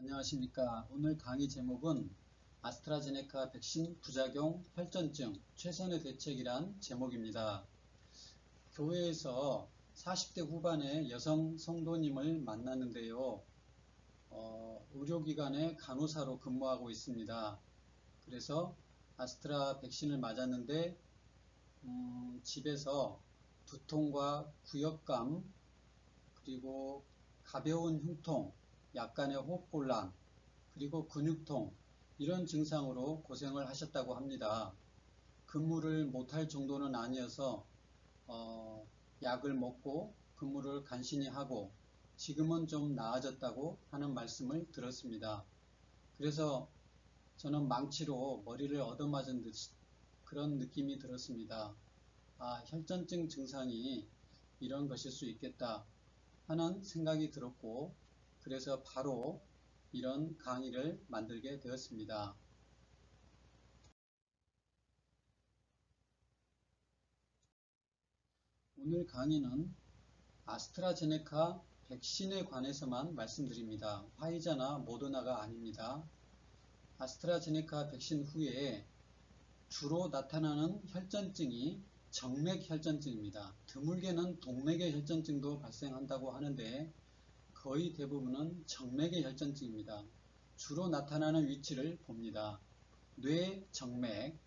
안녕하십니까. 오늘 강의 제목은 아스트라제네카 백신 부작용 혈전증 최선의 대책이란 제목입니다. 교회에서 40대 후반의 여성 성도님을 만났는데요. 의료기관의 간호사로 근무하고 있습니다. 그래서 아스트라 백신을 맞았는데 집에서 두통과 구역감 그리고 가벼운 흉통, 약간의 호흡곤란, 그리고 근육통 이런 증상으로 고생을 하셨다고 합니다. 근무를 못할 정도는 아니어서 약을 먹고 근무를 간신히 하고 지금은 좀 나아졌다고 하는 말씀을 들었습니다. 그래서 저는 망치로 머리를 얻어맞은 듯 그런 느낌이 들었습니다. 혈전증 증상이 이런 것일 수 있겠다 하는 생각이 들었고, 그래서 바로 이런 강의를 만들게 되었습니다. 오늘 강의는 아스트라제네카 백신에 관해서만 말씀드립니다. 화이자나 모더나가 아닙니다. 아스트라제네카 백신 후에 주로 나타나는 혈전증이 정맥혈전증입니다. 드물게는 동맥의 혈전증도 발생한다고 하는데 거의 대부분은 정맥의 혈전증입니다. 주로 나타나는 위치를 봅니다. 뇌 정맥,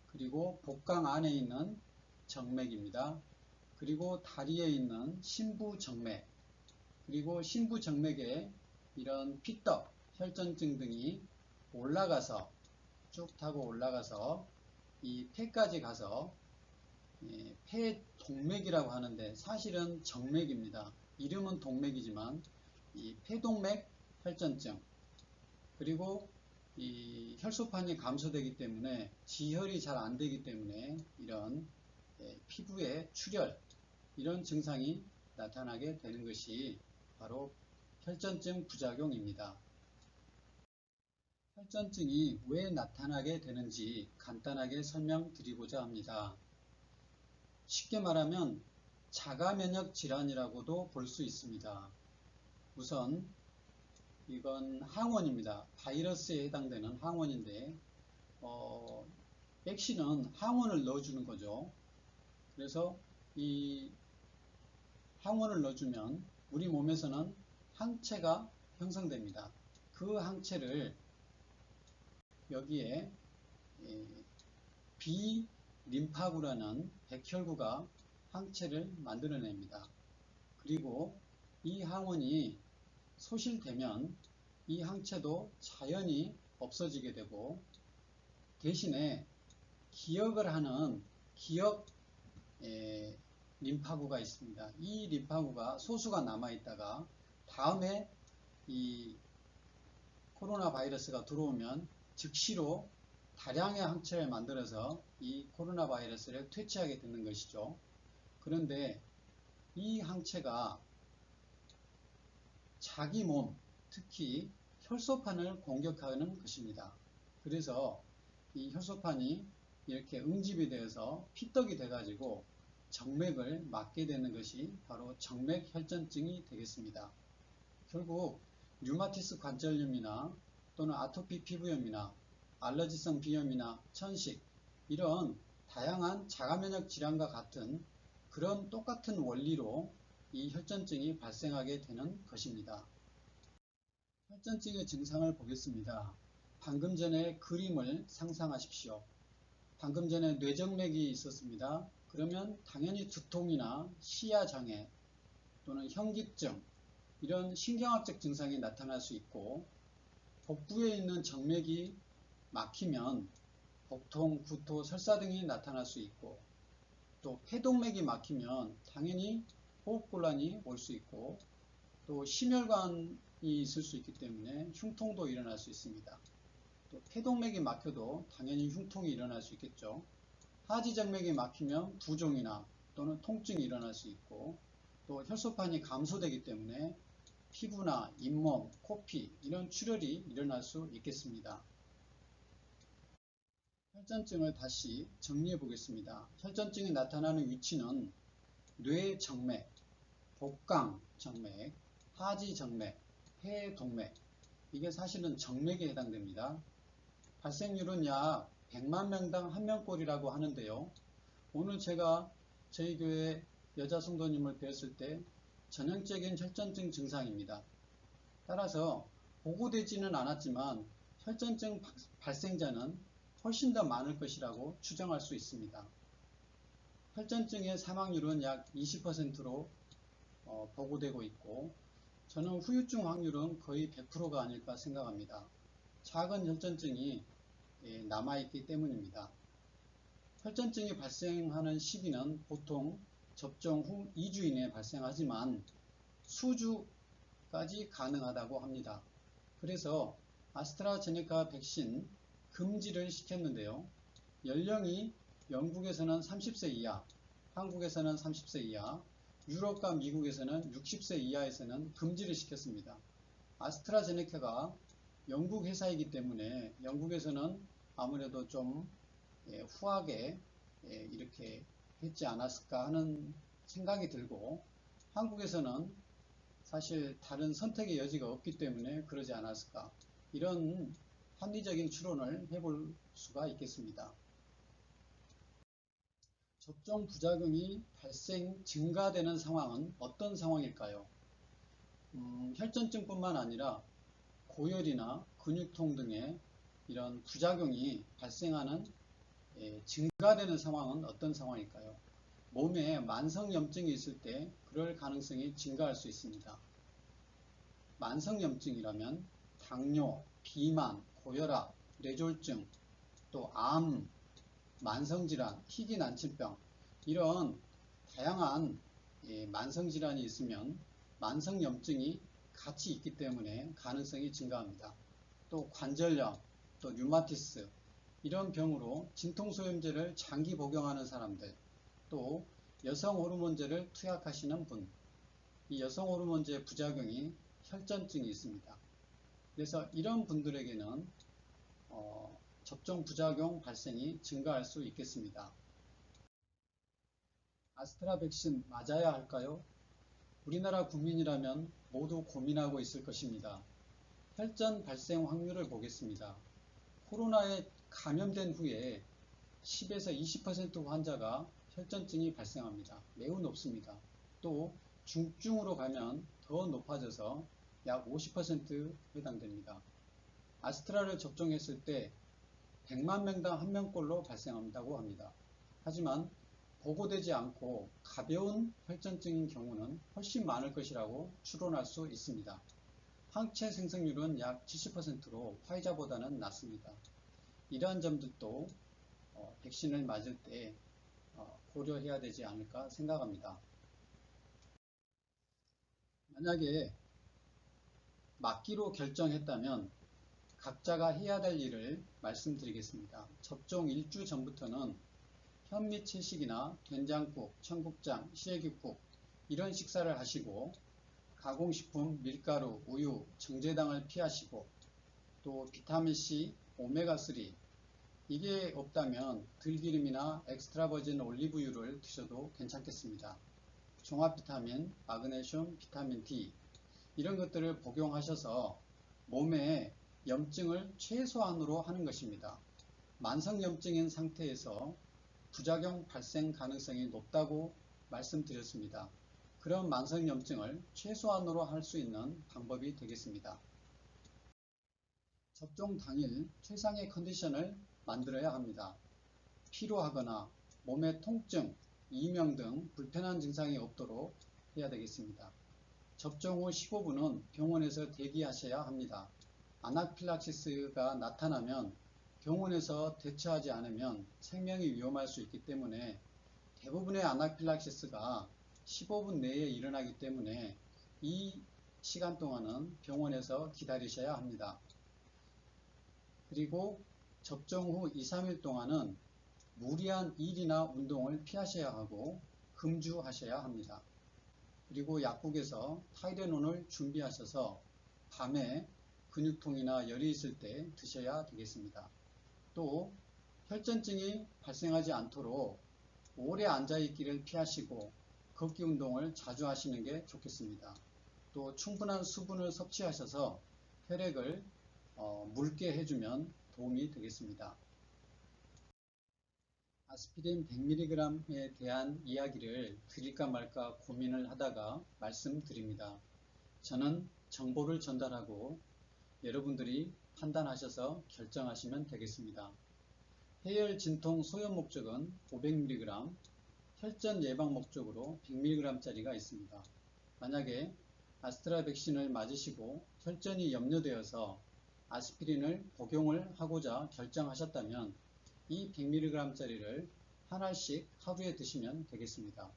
그리고 복강 안에 있는 정맥입니다. 그리고 다리에 있는 심부 정맥, 그리고 심부 정맥에 이런 피떡, 혈전증 등이 올라가서 쭉 타고 올라가서 이 폐까지 가서 폐동맥이라고 하는데 사실은 정맥입니다. 이름은 동맥이지만 이 폐동맥 혈전증, 그리고 이 혈소판이 감소되기 때문에 지혈이 잘 안 되기 때문에 이런 피부의 출혈 이런 증상이 나타나게 되는 것이 바로 혈전증 부작용입니다. 혈전증이 왜 나타나게 되는지 간단하게 설명드리고자 합니다. 쉽게 말하면 자가면역 질환이라고도 볼 수 있습니다. 우선 이건 항원입니다. 바이러스에 해당되는 항원인데 백신은 항원을 넣어주는 거죠. 그래서 이 항원을 넣어주면 우리 몸에서는 항체가 형성됩니다. 그 항체를 여기에 비림파구라는 백혈구가 항체를 만들어냅니다. 그리고 이 항원이 소실되면 이 항체도 자연히 없어지게 되고 대신에 기억을 하는 기억 림파구가 있습니다. 이 림파구가 소수가 남아있다가 다음에 이 코로나 바이러스가 들어오면 즉시로 다량의 항체를 만들어서 이 코로나 바이러스를 퇴치하게 되는 것이죠. 그런데 이 항체가 자기 몸, 특히 혈소판을 공격하는 것입니다. 그래서 이 혈소판이 이렇게 응집이 되어서 피떡이 돼가지고 정맥을 막게 되는 것이 바로 정맥혈전증이 되겠습니다. 결국 류마티스 관절염이나 또는 아토피 피부염이나 알러지성 비염이나 천식 이런 다양한 자가면역 질환과 같은 그런 똑같은 원리로 이 혈전증이 발생하게 되는 것입니다. 혈전증의 증상을 보겠습니다. 방금 전에 그림을 상상하십시오. 방금 전에 뇌정맥이 있었습니다. 그러면 당연히 두통이나 시야장애 또는 현기증 이런 신경학적 증상이 나타날 수 있고, 복부에 있는 정맥이 막히면 복통, 구토, 설사 등이 나타날 수 있고, 또 폐동맥이 막히면 당연히 호흡곤란이 올 수 있고, 또 심혈관이 있을 수 있기 때문에 흉통도 일어날 수 있습니다. 또 폐동맥이 막혀도 당연히 흉통이 일어날 수 있겠죠. 하지정맥이 막히면 부종이나 또는 통증이 일어날 수 있고, 또 혈소판이 감소되기 때문에 피부나 잇몸, 코피 이런 출혈이 일어날 수 있겠습니다. 혈전증을 다시 정리해 보겠습니다. 혈전증이 나타나는 위치는 뇌 정맥, 복강 정맥, 하지 정맥, 폐동맥 이게 사실은 정맥에 해당됩니다. 발생률은 약 100만 명당 1명꼴이라고 하는데요. 오늘 제가 저희 교회 여자 성도님을 뵀을 때 전형적인 혈전증 증상입니다. 따라서 보고되지는 않았지만 혈전증 발생자는 훨씬 더 많을 것이라고 추정할 수 있습니다. 혈전증의 사망률은 약 20%로 보고되고 있고, 저는 후유증 확률은 거의 100%가 아닐까 생각합니다. 작은 혈전증이 남아있기 때문입니다. 혈전증이 발생하는 시기는 보통 접종 후 2주 이내에 발생하지만 수주까지 가능하다고 합니다. 그래서 아스트라제네카 백신 금지를 시켰는데요. 연령이 영국에서는 30세 이하, 한국에서는 30세 이하, 유럽과 미국에서는 60세 이하에서는 금지를 시켰습니다. 아스트라제네카가 영국 회사이기 때문에 영국에서는 아무래도 좀 후하게 이렇게 했지 않았을까 하는 생각이 들고, 한국에서는 사실 다른 선택의 여지가 없기 때문에 그러지 않았을까, 이런 합리적인 추론을 해볼 수가 있겠습니다. 접종 부작용이 증가되는 상황은 어떤 상황일까요? 혈전증뿐만 아니라 고열이나 근육통 등의 이런 부작용이 발생하는 증가되는 상황은 어떤 상황일까요? 몸에 만성염증이 있을 때 그럴 가능성이 증가할 수 있습니다. 만성염증이라면 당뇨, 비만, 고혈압, 뇌졸중, 또 암, 만성질환, 희귀난치병, 이런 다양한 만성질환이 있으면 만성염증이 같이 있기 때문에 가능성이 증가합니다. 또 관절염, 또 류마티스, 이런 병으로 진통소염제를 장기 복용하는 사람들, 또 여성 호르몬제를 투약하시는 분, 이 여성 호르몬제 부작용이 혈전증이 있습니다. 그래서 이런 분들에게는 접종 부작용 발생이 증가할 수 있겠습니다. 아스트라 백신 맞아야 할까요? 우리나라 국민이라면 모두 고민하고 있을 것입니다. 혈전 발생 확률을 보겠습니다. 코로나에 감염된 후에 10에서 20% 환자가 혈전증이 발생합니다. 매우 높습니다. 또 중증으로 가면 더 높아져서 약 50% 해당됩니다. 아스트라를 접종했을 때 100만 명당 1명꼴로 발생한다고 합니다. 하지만 보고되지 않고 가벼운 혈전증인 경우는 훨씬 많을 것이라고 추론할 수 있습니다. 항체 생성률은 약 70%로 화이자보다는 낮습니다. 이러한 점들도 백신을 맞을 때 고려해야 되지 않을까 생각합니다. 만약에 맞기로 결정했다면 각자가 해야 될 일을 말씀드리겠습니다. 접종 1주 전부터는 현미 채식이나 된장국, 청국장, 시래기국, 이런 식사를 하시고, 가공식품, 밀가루, 우유, 정제당을 피하시고, 또 비타민C, 오메가3, 이게 없다면 들기름이나 엑스트라버진 올리브유를 드셔도 괜찮겠습니다. 종합비타민, 마그네슘, 비타민 D, 이런 것들을 복용하셔서 몸에 염증을 최소한으로 하는 것입니다. 만성염증인 상태에서 부작용 발생 가능성이 높다고 말씀드렸습니다. 그런 만성염증을 최소한으로 할 수 있는 방법이 되겠습니다. 접종 당일 최상의 컨디션을 만들어야 합니다. 피로하거나 몸의 통증, 이명 등 불편한 증상이 없도록 해야 되겠습니다. 접종 후 15분은 병원에서 대기하셔야 합니다. 아나필락시스가 나타나면 병원에서 대처하지 않으면 생명이 위험할 수 있기 때문에 대부분의 아나필락시스가 15분 내에 일어나기 때문에 이 시간 동안은 병원에서 기다리셔야 합니다. 그리고 접종 후 2, 3일 동안은 무리한 일이나 운동을 피하셔야 하고 금주하셔야 합니다. 그리고 약국에서 타이레놀을 준비하셔서 밤에 근육통이나 열이 있을 때 드셔야 되겠습니다. 또 혈전증이 발생하지 않도록 오래 앉아있기를 피하시고 걷기 운동을 자주 하시는 게 좋겠습니다. 또 충분한 수분을 섭취하셔서 혈액을 묽게 해주면 도움이 되겠습니다. 아스피린 100mg에 대한 이야기를 드릴까 말까 고민을 하다가 말씀드립니다. 저는 정보를 전달하고 여러분들이 판단하셔서 결정하시면 되겠습니다. 해열 진통 소염 목적은 500mg, 혈전 예방 목적으로 100mg짜리가 있습니다. 만약에 아스트라 백신을 맞으시고 혈전이 염려되어서 아스피린을 복용을 하고자 결정하셨다면 이 100mg짜리를 하나씩 하루에 드시면 되겠습니다.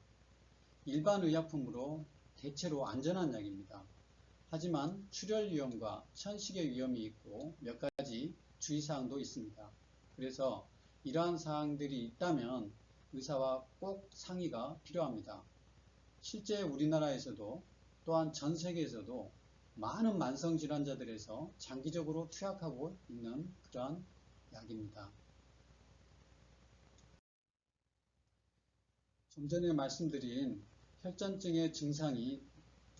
일반 의약품으로 대체로 안전한 약입니다. 하지만 출혈 위험과 천식의 위험이 있고 몇 가지 주의사항도 있습니다. 그래서 이러한 사항들이 있다면 의사와 꼭 상의가 필요합니다. 실제 우리나라에서도 또한 전 세계에서도 많은 만성질환자들에서 장기적으로 투약하고 있는 그러한 약입니다. 좀 전에 말씀드린 혈전증의 증상이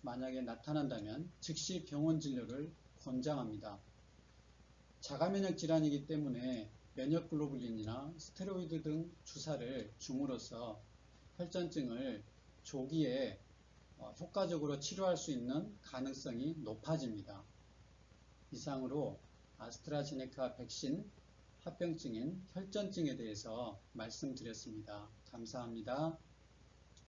만약에 나타난다면 즉시 병원 진료를 권장합니다. 자가면역 질환이기 때문에 면역글로불린이나 스테로이드 등 주사를 줌으로써 혈전증을 조기에 효과적으로 치료할 수 있는 가능성이 높아집니다. 이상으로 아스트라제네카 백신 합병증인 혈전증에 대해서 말씀드렸습니다. 감사합니다.